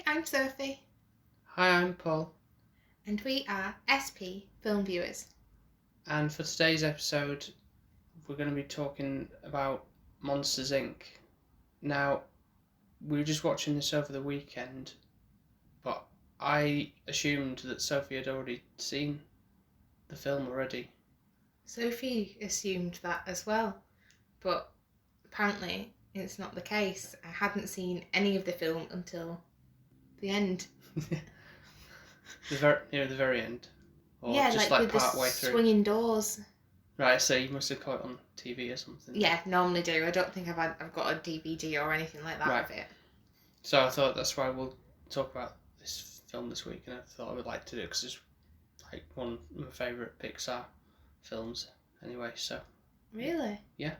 I'm Sophie. Hi, I'm Paul. And we are SP Film Viewers. And for today's episode, we're going to be talking about Monsters, Inc. Now, we were just watching this over the weekend, but I assumed that Sophie had already seen the film already. Sophie assumed that as well, but apparently it's not the case. I hadn't seen any of the film until the end. Near the very end? Or yeah, just with part the way through? swinging doors. Right, so you must have caught it on TV or something. Yeah, normally do. I don't think I've got a DVD or anything like that of it. So I thought that's why we'll talk about this film this week, and I thought I would like to do it because it's like one of my favourite Pixar films anyway, so... Really? Yeah.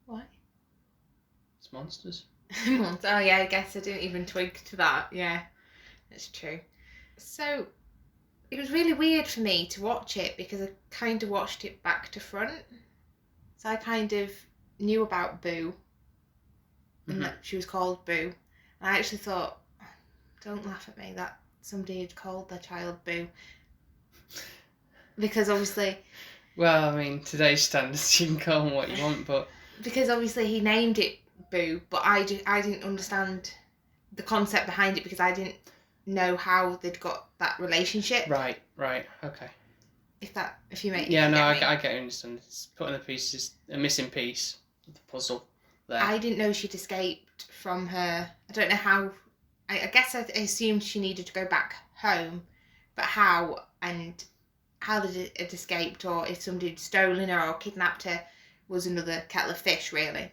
Why? It's monsters. Oh yeah, I guess I didn't even twig to that. Yeah, that's true. So, it was really weird for me to watch it because I kind of watched it back to front. So I kind of knew about Boo, and that she was called Boo. And I actually thought, don't laugh at me, that somebody had called their child Boo. Because obviously... Well, I mean, today's standards, you can call them what you want, but... Because obviously he named it Boo, but I didn't understand the concept behind it because I didn't know how they'd got that relationship. Right, okay. If you make... Yeah, no, I get it, understand. It's putting a missing piece of the puzzle there. I didn't know she'd escaped from her... I don't know how... I guess I assumed she needed to go back home, but how, and how it had escaped, or if somebody had stolen her or kidnapped her, was another kettle of fish, really.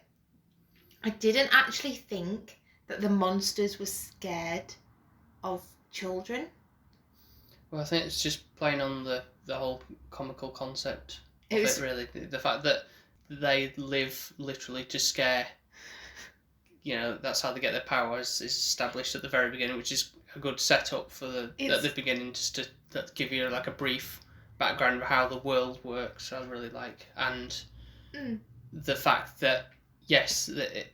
I didn't actually think that the monsters were scared of children. Well, I think it's just playing on the whole comical concept of it, really. The fact that they live literally to scare... that's how they get their powers, is established at the very beginning, which is a good setup for at the beginning, just to give you like a brief background of how the world works. I really like, and the fact that it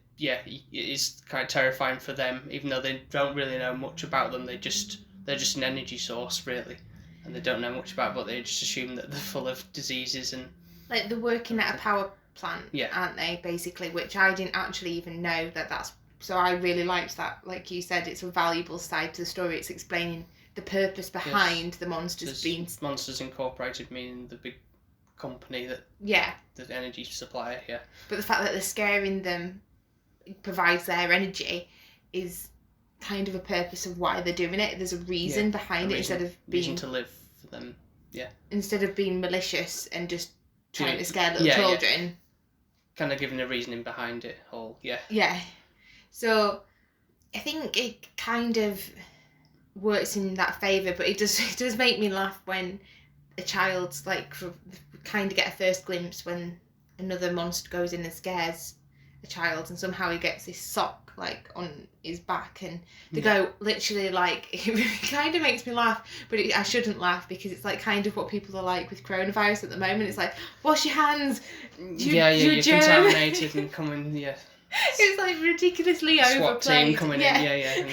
is kind of terrifying for them, even though they don't really know much about them. They're just an energy source, really, and they don't know much about it, but they just assume that they're full of diseases and like they're working at a power plant, aren't they, basically, which I didn't actually even know that's... So I really liked that. Like you said, it's a valuable side to the story. It's explaining the purpose behind the monsters being... Monsters Incorporated, meaning the big company that... Yeah. The energy supplier, yeah. But the fact that they're scaring them provides their energy is kind of a purpose of why they're doing it. There's a reason behind it, instead of being... reason to live for them, yeah. Instead of being malicious and just trying to scare little children. Yeah. Kind of giving a reasoning behind it all, yeah. Yeah. So, I think it kind of works in that favour, but it does make me laugh when a child's kind of get a first glimpse when another monster goes in and scares a child, and somehow he gets this sock on his back, and they go literally it kind of makes me laugh, but I shouldn't laugh because it's kind of what people are like with coronavirus at the moment. It's like, wash your hands, you're contaminated and coming, yeah. It's ridiculously SWAT overplayed. Team coming in, yeah.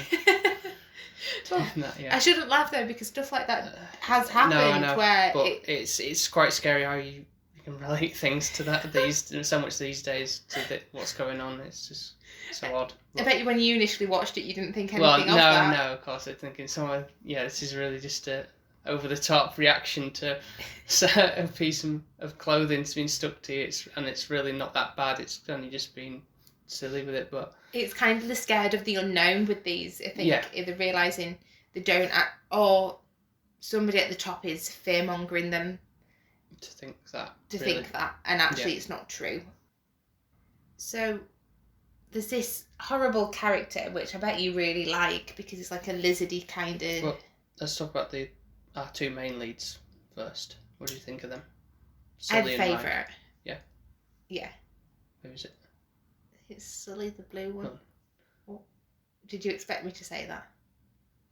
Well, I shouldn't laugh though, because stuff like that has happened. No, I know, where but it's quite scary how you can relate things to that so much these days to what's going on. It's just so odd. I bet you when you initially watched it, you didn't think anything of that. No, of course, I'm thinking this is really just a over the top reaction to a piece of clothing that's been stuck to you. It's really not that bad. It's only just been silly with it, but it's kind of the scared of the unknown with these. I think either realising they don't act, or somebody at the top is fear mongering them to think that and actually it's not true. So there's this horrible character which I bet you really like because it's like a lizardy kind of... Well, let's talk about our two main leads first. What do you think of them? Sully and favourite. Yeah. Who is it? It's Sully, the blue one. Oh. Did you expect me to say that?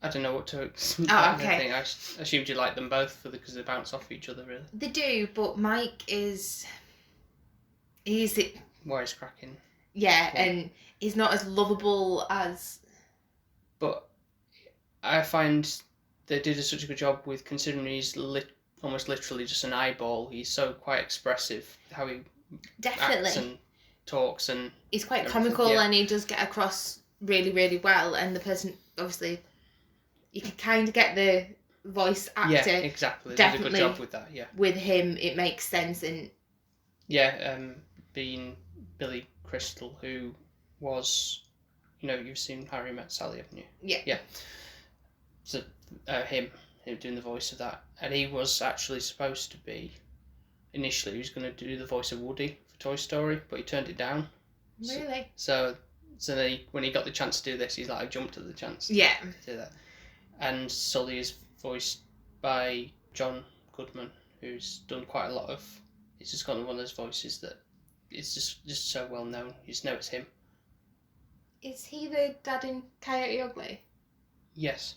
I don't know what to expect. Oh, okay. I assumed you liked them both because they bounce off each other, really. They do, but Mike is... He's it. Wisecracking. Yeah, and he's not as lovable as... But I find they did such a good job with, considering he's almost literally just an eyeball. He's so quite expressive how he acts and talks, and he's quite comical, and he does get across really, really well. And the person, obviously, you can kind of get the voice actor. Yeah, exactly. They did a good job with that. Yeah. With him, it makes sense, and being Billy Crystal, who was, you've seen Harry Met Sally, haven't you? Yeah. Yeah. So him doing the voice of that, and he was actually supposed to be. Initially, he was going to do the voice of Woody for Toy Story, but he turned it down. Really? So then when he got the chance to do this, he's like, I jumped at the chance. Yeah. To do that. And Sully is voiced by John Goodman, who's done quite a lot of. He's just got one of those voices that is just so well known. You just know it's him. Is he the dad in Coyote Ugly? Yes.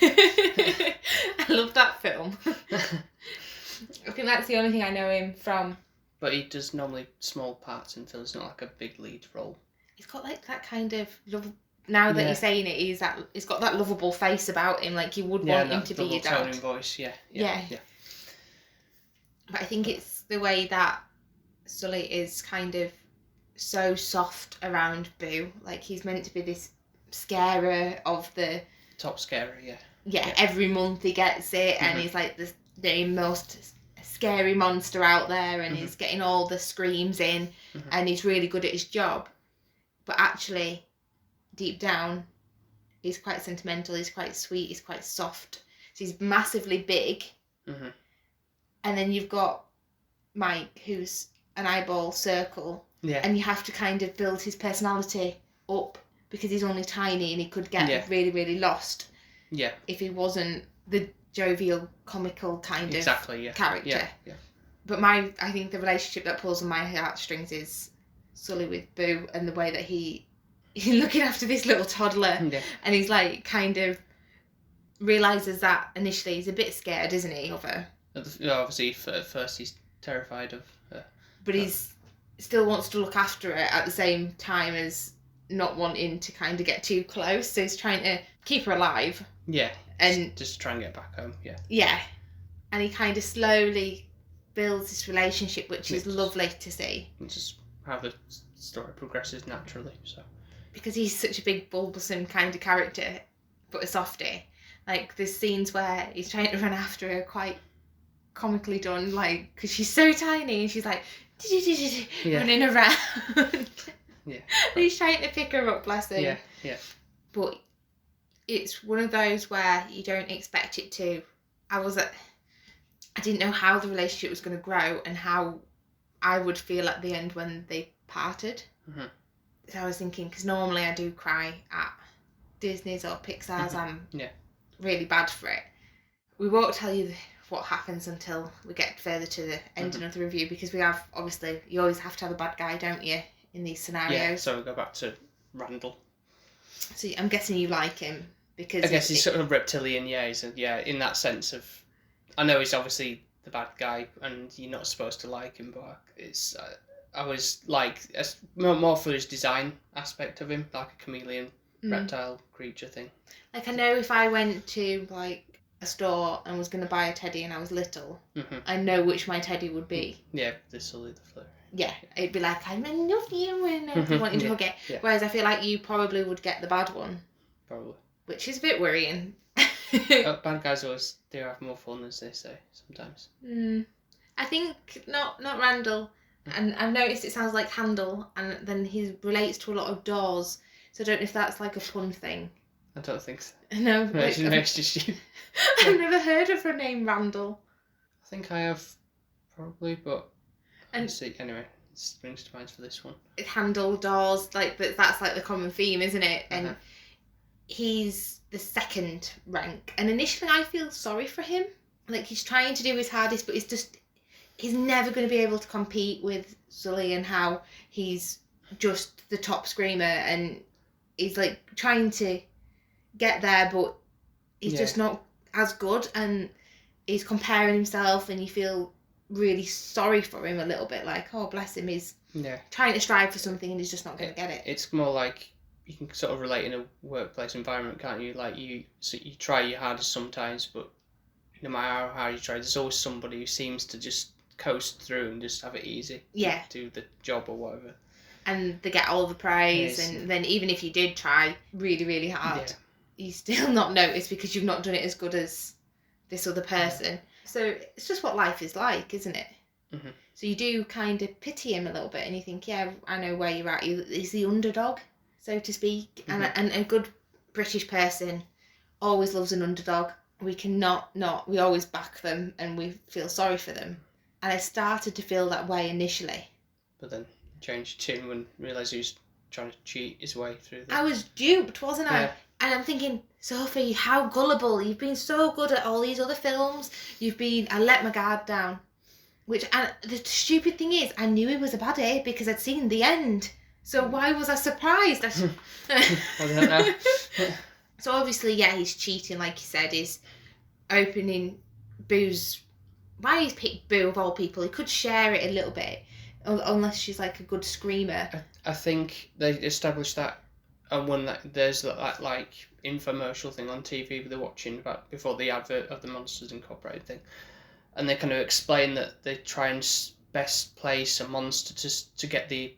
I love that film. I think that's the only thing I know him from. But he does normally small parts in films, not like a big lead role. He's got like that kind of love. Now that you're saying it, he's got that lovable face about him. Like you would want him to be your dad. Toning voice, yeah. But I think it's the way that Sully is kind of so soft around Boo. Like he's meant to be this scarer of the top scarer, yeah. Every month he gets it, and he's like the most scary monster out there, and he's getting all the screams in, and he's really good at his job. But actually, deep down, he's quite sentimental. He's quite sweet. He's quite soft. So he's massively big. And then you've got Mike, who's an eyeball circle. Yeah. And you have to kind of build his personality up because he's only tiny and he could get really, really lost. Yeah. If he wasn't the jovial, comical kind of character. Yeah. But I think the relationship that pulls on my heartstrings is Sully with Boo, and the way that he's looking after this little toddler, and he's like kind of realises that initially he's a bit scared, isn't he, of her? Obviously, at first he's terrified of her. But he's still wants to look after her at the same time as not wanting to kind of get too close. So he's trying to keep her alive. Yeah. And just try and get back home. Yeah. Yeah. And he kind of slowly builds this relationship, which is lovely to see. Which is how the story progresses naturally. So. Because he's such a big, bulbous kind of character, but a softie. Like, there's scenes where he's trying to run after her, quite comically done, like, because she's so tiny, and she's like, running around. Yeah. And he's trying to pick her up, bless him. Yeah. But it's one of those where you don't expect it to. I didn't know how the relationship was going to grow and how I would feel at the end when they parted. So I was thinking, because normally I do cry at Disney's or Pixar's, I'm really bad for it. We won't tell you what happens until we get further to the ending of the review, because we have, obviously, you always have to have a bad guy, don't you, in these scenarios. Yeah, so we'll go back to Randall. So I'm guessing you like him, because... I guess he's sort of reptilian, in that sense of... I know he's obviously the bad guy, and you're not supposed to like him, but it's... I was like more for his design aspect of him, like a chameleon reptile creature thing. Like, I know if I went to like a store and was going to buy a teddy and I was little, I know which my teddy would be. Yeah, the Sully the Flurry. Yeah, it'd be like, I love you, and wanting to hug it. Yeah. Whereas I feel like you probably would get the bad one. Probably. Which is a bit worrying. Bad guys always do have more fun, as they say, sometimes. I think not Randall. And I've noticed it sounds like Handel, and then he relates to a lot of doors. So I don't know if that's like a fun thing. I don't think so. No. It's just you. I've never heard of a name Randall. I think I have, probably, but let's see. Anyway, it springs to mind for this one. Handel, doors, like that's like the common theme, isn't it? And he's the second rank. And initially I feel sorry for him. Like, he's trying to do his hardest, but he's never going to be able to compete with Sully, and how he's just the top screamer, and he's like trying to get there, but he's just not as good, and he's comparing himself, and you feel really sorry for him a little bit, like, oh bless him, he's trying to strive for something and he's just not going to get it. It's more like you can sort of relate in a workplace environment, can't you? Like you try your hardest sometimes, but no matter how hard you try, there's always somebody who seems to just coast through and just have it easy. Yeah. Do the job or whatever. And they get all the praise, and then even if you did try really, really hard, you still not notice because you've not done it as good as this other person. Yeah. So it's just what life is like, isn't it? Mm-hmm. So you do kind of pity him a little bit, and you think, yeah, I know where you're at. He's the underdog, so to speak. Mm-hmm. And a good British person always loves an underdog. We cannot not. We always back them, and we feel sorry for them. And I started to feel that way initially. But then changed tune and realised he was trying to cheat his way through I was duped, wasn't I? Yeah. And I'm thinking, Sophie, how gullible. You've been so good at all these other films. I let my guard down. And the stupid thing is, I knew he was a baddie because I'd seen the end. So why was I surprised? I don't know. So obviously, yeah, he's cheating, like you said, is opening Boo's... Why he's picked Boo of all people? He could share it a little bit, unless she's like a good screamer. I think they established that, and when there's that like infomercial thing on TV they're watching about before the advert of the Monsters Incorporated thing, and they kind of explain that they try and best place a monster to get the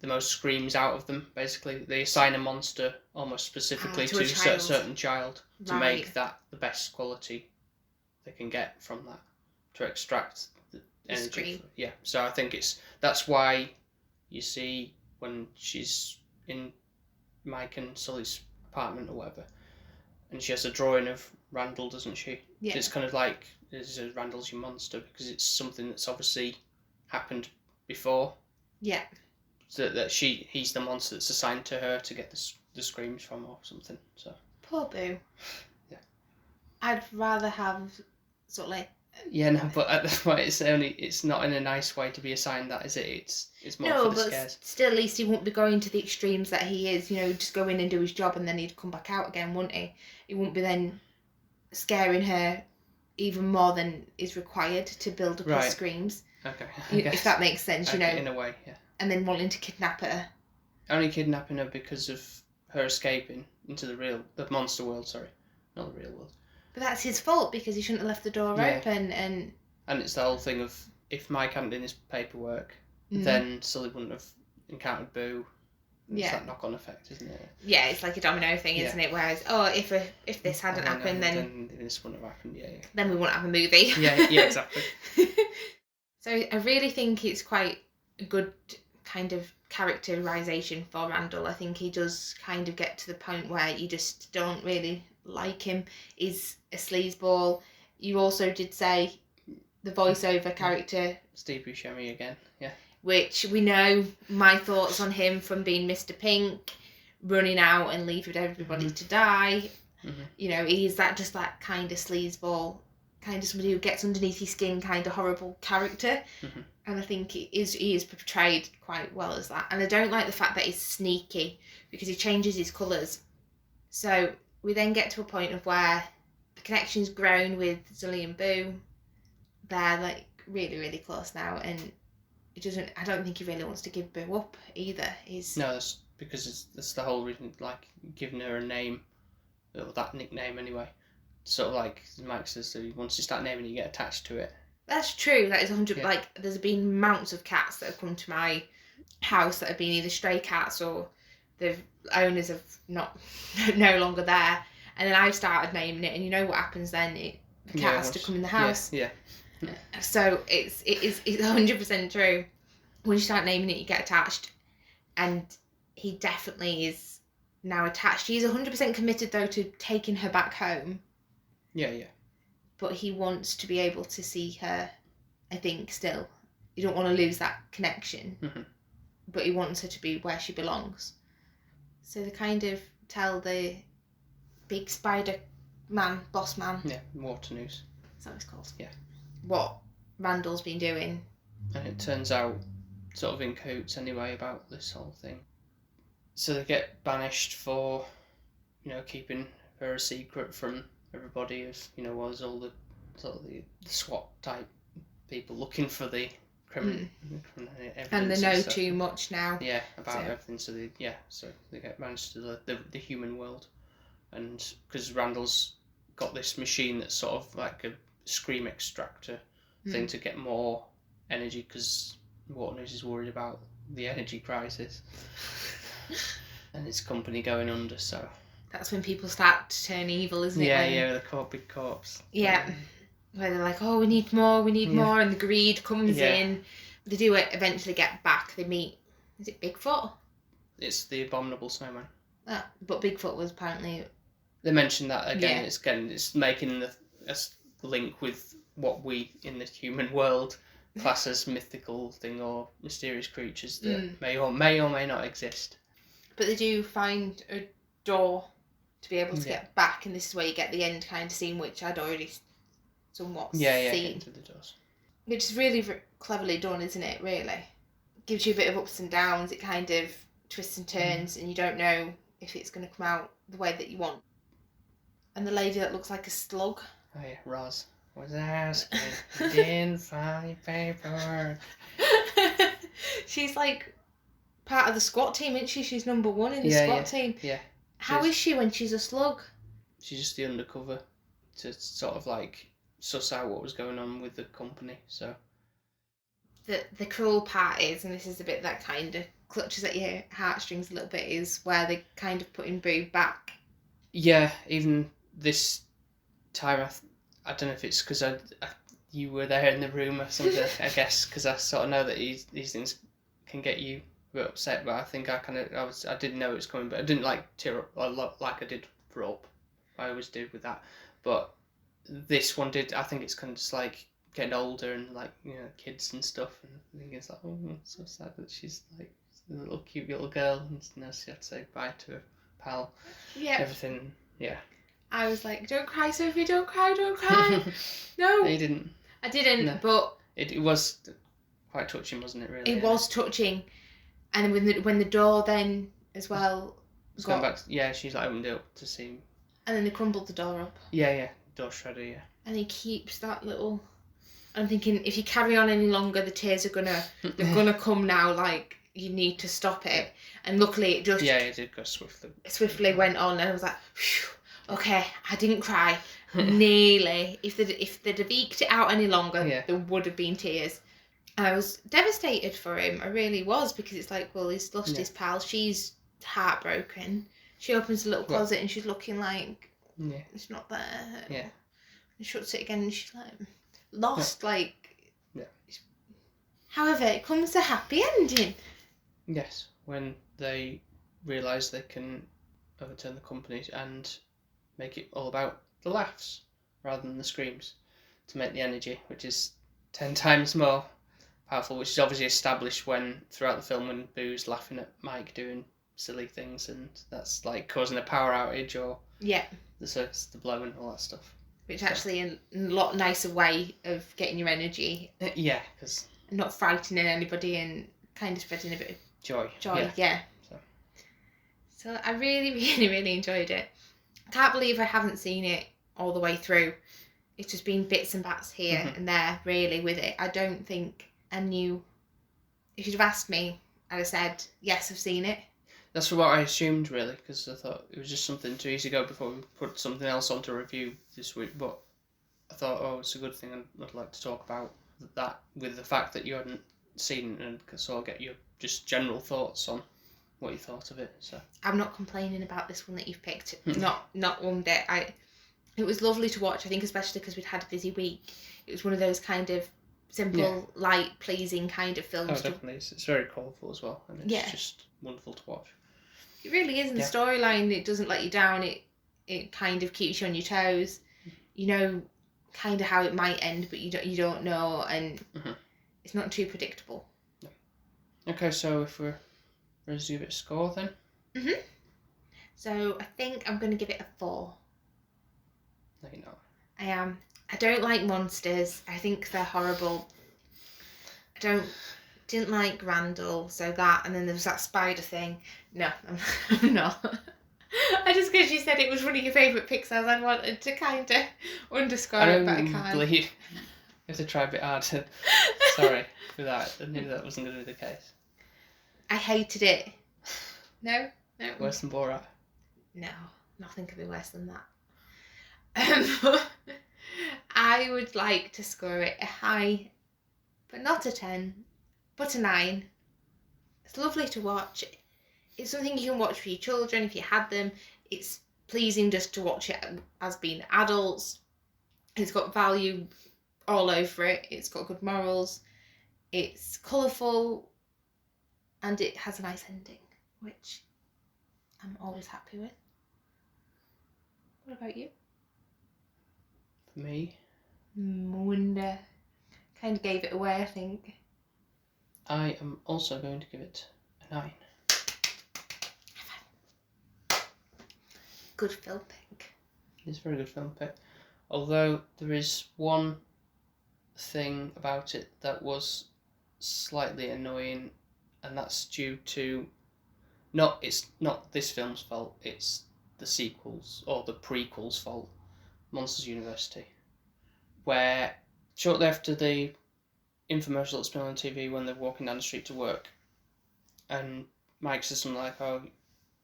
most screams out of them. Basically, they assign a monster almost specifically to a certain child to make that the best quality they can get from that, to extract the energy. Yeah, so I think that's why you see when she's in Mike and Sully's apartment or whatever, and she has a drawing of Randall, doesn't she? Yeah. It's kind of like, this is Randall's your monster, because it's something that's obviously happened before. Yeah. So that he's the monster that's assigned to her to get the screams from or something. So poor Boo. Yeah. I'd rather have sort of like... Yeah, no, but at the point it's not in a nice way to be assigned that, is it? It's more for the scares. Still, at least he won't be going to the extremes that he is. Just go in and do his job, and then he'd come back out again, wouldn't he? He wouldn't be then scaring her even more than is required to build up his screams. Okay. If that makes sense, In a way, yeah. And then wanting to kidnap her. Only kidnapping her because of her escaping into the monster world. Sorry, not the real world. But that's his fault, because he shouldn't have left the door open. And it's the whole thing of, if Mike hadn't done his paperwork, then Sully wouldn't have encountered Boo. It's that knock-on effect, isn't it? Yeah, it's like a domino thing, isn't it? Whereas, if this hadn't happened, then this wouldn't have happened. Yeah. Then we wouldn't have a movie. Yeah, exactly. So I really think it's quite a good kind of characterization for Randall. I think he does kind of get to the point where you just don't really like him. He's a sleazeball. You also did say the voiceover character, Steve Buscemi again, yeah. Which we know my thoughts on him from being Mr. Pink, running out and leaving everybody to die. Mm-hmm. He's that kind of sleazeball, kind of somebody who gets underneath his skin, kind of horrible character. Mm-hmm. And I think he is portrayed quite well as that. And I don't like the fact that he's sneaky, because he changes his colours. So we then get to a point of where the connection's grown with Sully and Boo. They're like really, really close now, and I don't think he really wants to give Boo up either. No, that's because that's the whole reason, like giving her a name, or that nickname anyway. Sort of like Mike says, that once you start naming it, you get attached to it. That's true. That is 100. Yeah. Like, there's been mounts of cats that have come to my house that have been either stray cats or the owners have no longer there, and then I've started naming it, and you know what happens then? The cat has to come in the house. Yeah. So it's 100% true. When you start naming it, you get attached, and he definitely is now attached. He's 100% committed though to taking her back home. Yeah. But he wants to be able to see her, I think, still. You don't want to lose that connection. Mm-hmm. But he wants her to be where she belongs. So they kind of tell the big spider man, boss man. Yeah, Waternoose. That's what it's called. Yeah. What Randall's been doing. And it turns out, sort of in cahoots anyway, about this whole thing. So they get banished for, keeping her a secret from everybody. Was all the sort of the SWAT type people looking for the And they know too much now. Yeah, about everything. So they get managed to the human world, and because Randall's got this machine that's sort of like a scream extractor thing to get more energy, because Waters is worried about the energy crisis and his company going under. So that's when people start to turn evil, isn't it? Yeah, the big corpse. Yeah. Where they're like, oh, we need more, and the greed comes in. They do eventually get back. They meet, is it Bigfoot? It's the abominable snowman. But Bigfoot was apparently... They mentioned that again. Yeah. It's making a link with what we, in the human world, class as mythical thing or mysterious creatures that may or may not exist. But they do find a door to be able to get back, and this is where you get the end kind of scene, which I'd already somewhat seen. Into the doors. Which is really cleverly done, isn't it, really? Gives you a bit of ups and downs, it kind of twists and turns, and you don't know if it's going to come out the way that you want. And the lady that looks like a slug. Oh yeah, Roz was asking, didn't find paper. She's like part of the squat team, isn't she? She's number one in the squat team. Yeah. How is she when she's a slug? She's just the undercover to sort of like suss out what was going on with the company. So the cruel part is, and this is the bit that kind of clutches at your heartstrings a little bit, is where they kind of putting Boo back. Yeah, even this time, I don't know if it's because you were there in the room or something. I guess because I sort of know that these things can get you a bit upset, but I think I didn't know it was coming, but I didn't like tear up a lot like I did for Up. I always did with that, but this one did. I think it's kind of just like getting older and like, you know, kids and stuff, and I think it's like, oh, it's so sad that she's like a little cute little girl, and now she had to say bye to her pal. Yeah. Everything. Yeah. I was like, don't cry, Sophie, don't cry. No. You didn't. I didn't, no. But it was quite touching, wasn't it? Really. It was touching, and when the door then as well. Going back. She's like opened it up to see. And then they crumbled the door up. Yeah, door shredder, yeah. And he keeps that little... I'm thinking, if you carry on any longer, the tears are they're gonna come now, like, you need to stop it. And luckily it just... Yeah, it did go swiftly. Swiftly went on, and I was like, phew, okay, I didn't cry. Nearly. If they'd have eked it out any longer, there would have been tears. And I was devastated for him, I really was, because it's like, well, he's lost his pal, she's heartbroken. She opens the little closet and she's looking like it's not there. Yeah. And shuts it again and she's like lost, like. Yeah. However, it comes to happy ending. Yes, when they realise they can overturn the company and make it all about the laughs rather than the screams to make the energy, which is 10 times more powerful, which is obviously established throughout the film when Boo's laughing at Mike doing silly things, and that's like causing a power outage or the circus, the blow and all that stuff. Which actually a lot nicer way of getting your energy. Because not frightening anybody and kind of spreading a bit of joy. Yeah. So I really, really, really enjoyed it. I can't believe I haven't seen it all the way through. It's just been bits and bats here and there, really, with it. I don't think I knew. If you'd have asked me, I'd have said, yes, I've seen it. That's what I assumed, really, because I thought it was just something too easy to go before we put something else on to review this week. But I thought, it's a good thing, and I'd like to talk about that with the fact that you hadn't seen it, and so I'll get your just general thoughts on what you thought of it. So I'm not complaining about this one that you've picked. Not one bit. It was lovely to watch. I think especially because we'd had a busy week. It was one of those kind of simple, light, pleasing kind of films. Oh, definitely. It's very colourful as well, and it's just wonderful to watch. It really is, and the storyline, it doesn't let you down. It kind of keeps you on your toes. You know kind of how it might end, but you don't know, and it's not too predictable. No. Okay, so if we're ready to give it a score then? So I think I'm going to give it a 4. No, you're not. I am. I don't like monsters. I think they're horrible. I didn't like Randall, so that, and then there was that spider thing. No, I'm not. I just, because you said it was one of your favourite Pixars, I wanted to kind of underscore it, but I can't. have to try a bit harder. Sorry for that. I knew that wasn't going to be the case. I hated it. No? Worse than Borat? No, nothing could be worse than that. I would like to score it a high, but not a 10, but a 9. It's lovely to watch. It's something you can watch for your children if you had them. It's pleasing just to watch it as being adults. It's got value all over it. It's got good morals. It's colourful. And it has a nice ending, which I'm always happy with. What about you? For me? Wonder. Kind of gave it away, I think. I am also going to give it a 9. Good film pick. It's a very good film pick. Although there is one thing about it that was slightly annoying, and that's due to it's not this film's fault, it's the sequels or the prequels' fault, Monsters University, where shortly after the infomercial that's been on TV when they're walking down the street to work, and Mike says something like, "Oh,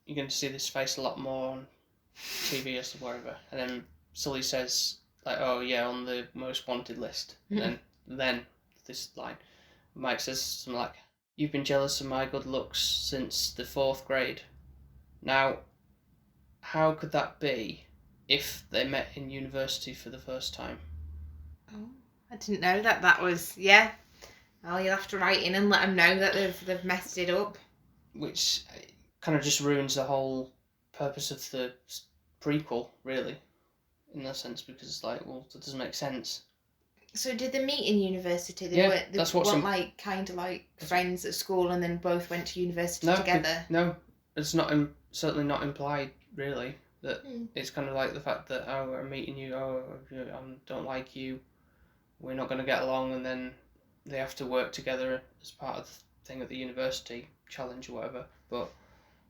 you're going to see this face a lot more on TV or whatever," and then Sully says like, "Oh yeah, on the most wanted list," and then this line, Mike says something like, "You've been jealous of my good looks since the 4th grade." Now, how could that be if they met in university for the first time? Oh, I didn't know that was, yeah. Well, you'll have to write in and let them know that they've messed it up. Which kind of just ruins the whole purpose of the prequel, really, in that sense, because it's like, well, that doesn't make sense. So did they meet in university? They weren't like kind of like friends at school and then both went to university together? No, it's not certainly not implied, really. That it's kind of like the fact that, oh, we're meeting you, oh, I don't like you, we're not going to get along, and then they have to work together as part of the thing at the university challenge or whatever. But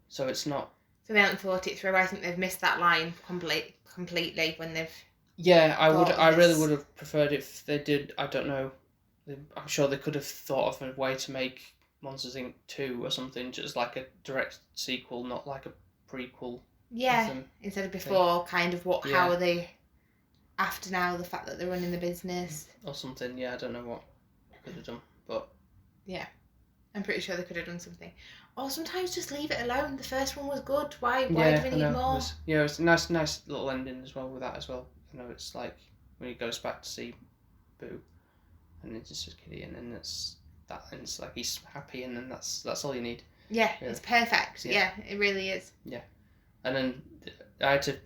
so it's not. So they haven't thought it through. I think they've missed that line completely when they've. Yeah, I really would have preferred if they did. I don't know. I'm sure they could have thought of a way to make Monsters Inc. 2 or something, just like a direct sequel, not like a prequel. Yeah, instead of before, kind of how are they after now, the fact that they're running the business. Or something, yeah, I don't know what they could have done, but. Yeah, I'm pretty sure they could have done something. Or sometimes just leave it alone. The first one was good. Why do we need more? It was a nice little ending as well with that as well. You know, it's like when he goes back to see Boo, and it's just a kitty, and then it's like he's happy, and then that's all you need. Yeah, really. It's perfect. Yeah, it really is. Yeah, and then I had to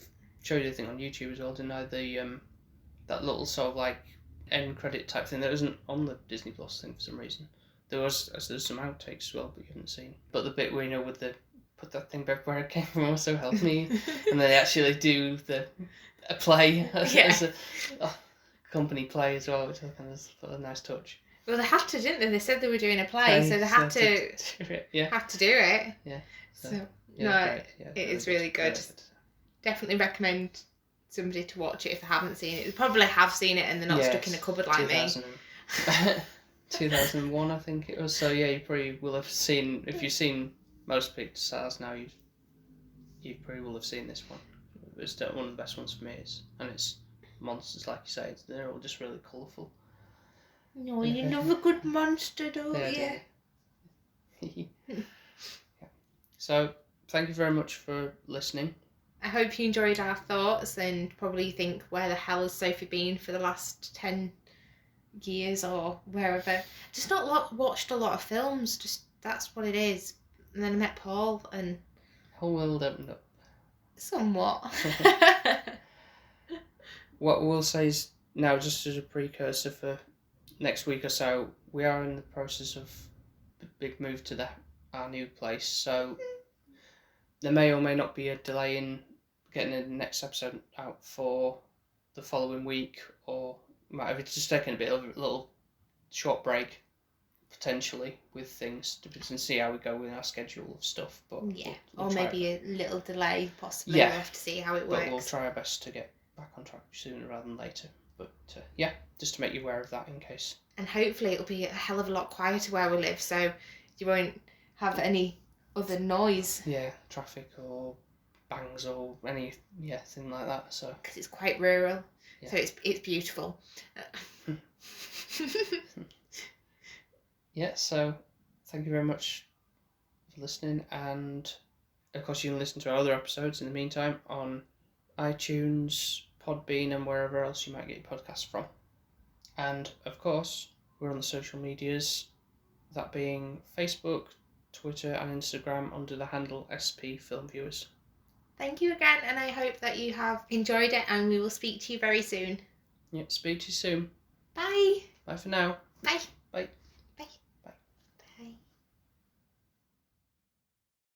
show you the thing on YouTube as well, didn't I? The that little sort of like end credit type thing that wasn't on the Disney Plus thing for some reason. There's some outtakes as well, but you haven't seen. But the bit where, you know, with the put that thing back where it came from, also helped me, and they actually do a play as a company play as well, which I think was a nice touch. Well, they had to, didn't they? They said they were doing a play, so they had to do it. Yeah. Have to do it. Yeah. So it is really good. Definitely recommend somebody to watch it if they haven't seen it. They probably have seen it and they're not stuck in a cupboard like me. 2001, I think it was. So yeah, you probably will have seen, if you've seen most Pixar's now, you probably will have seen this one. It's one of the best ones for me, and it's monsters, like you say. They're all just really colourful. No, you love a good monster, don't you? Yeah. So thank you very much for listening. I hope you enjoyed our thoughts and probably think, where the hell has Sophie been for the last 10 years or wherever. Just not watched a lot of films, just that's what it is. And then I met Paul and whole world opened up somewhat. What we'll say is, now, just as a precursor for next week or so, we are in the process of a big move to our new place, so there may or may not be a delay in getting the next episode out for the following week, or might have just taken a little short break potentially with things to see how we go with our schedule of stuff. But we'll maybe a little delay possibly. We'll have to see how it works. But we'll try our best to get back on track sooner rather than later. But yeah, just to make you aware of that in case. And hopefully it'll be a hell of a lot quieter where we live, so you won't have any other noise. Yeah, traffic or bangs or thing like that. So because it's quite rural, so it's beautiful. Yeah, so thank you very much for listening, and of course you can listen to our other episodes in the meantime on iTunes, Podbean, and wherever else you might get your podcasts from. And of course we're on the social medias, that being Facebook, Twitter and Instagram under the handle SP Film Viewers. Thank you again, and I hope that you have enjoyed it, and we will speak to you very soon. Yeah, speak to you soon. Bye. Bye for now. Bye. Bye.